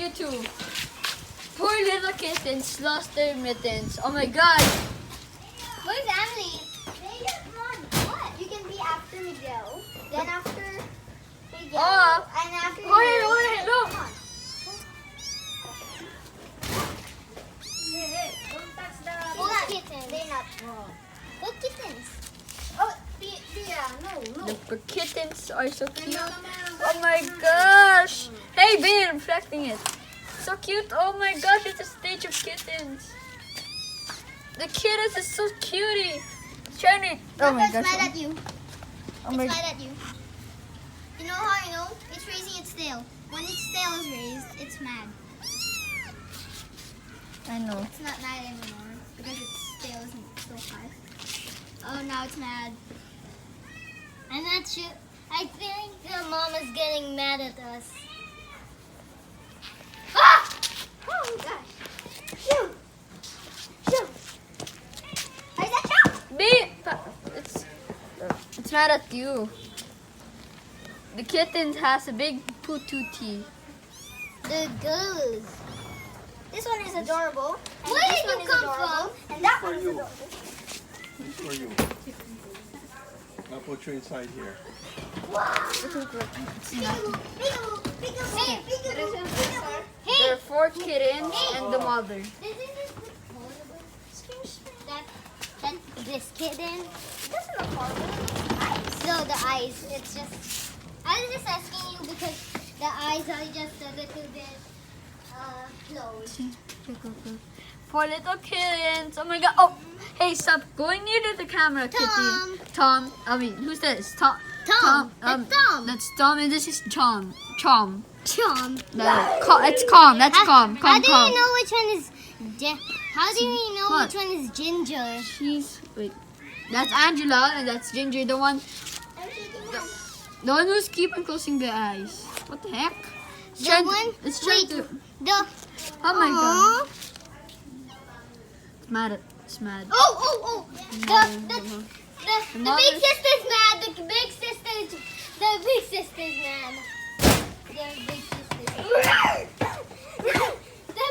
you two. Poor little kittens lost their mittens. Oh my god. Where's Emily? Come on. What? You can be after Miguel. Then after Miguel. Oh. And after Hold you. it, look. Come on. Hey, don't touch the Hold on. Kittens. They're not. Look, kittens. Oh, Pia, no. The kittens are so cute. Oh my gosh. Hey, babe, reflecting it. So cute. Oh my gosh, it's a stage of kittens. The kittens is so cutie. Shiny. Oh my It's gosh. mad at you. Oh It's my mad at you. You know how you know? It's raising its tail. When its tail is raised, it's mad. I know. It's not mad anymore because its tail isn't so high. Oh, now it's mad. I'm not sure. I think the mom is getting mad at us. Ah! Oh my gosh. Shoot! Shoot! How is that shoot? Babe, it's mad at you. The kitten has a big pootie. The goose. This one is adorable. Where did you come from? And that one is adorable. This for you. I'll put you inside here. There are 4 kittens and the mother. This kitten. Doesn't look horrible. No, the eyes. It's just. I was just asking you because the eyes are just a little bit closed. 4 little kittens. Oh my god. Oh, hey, stop going near to the camera, Tom. kitty. Tom. I mean, who's this? Tom. Tom. That's Tom. That's Tom, and this is Chom. Chom. Chom. No, it's Calm. That's Calm. How Calm. do Calm. you know which one is? How do you know What? which one is Ginger? Wait. That's Angela, and that's Ginger, the one who's keeping closing the eyes. What the heck? It's The trying one. it's trying Wait. to. The. Oh my god. Aw. It's mad. It's mad. Oh. The big mother's- sister's mad. The big sister's mad. The big sister's. The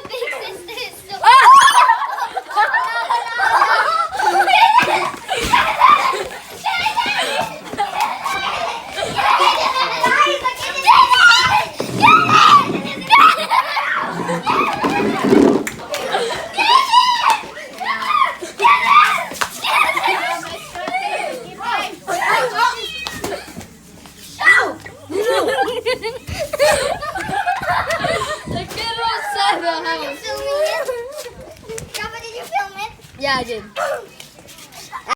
big sister is so. The kid was 7. Filming it? Papa, did you film it? Yeah, I did.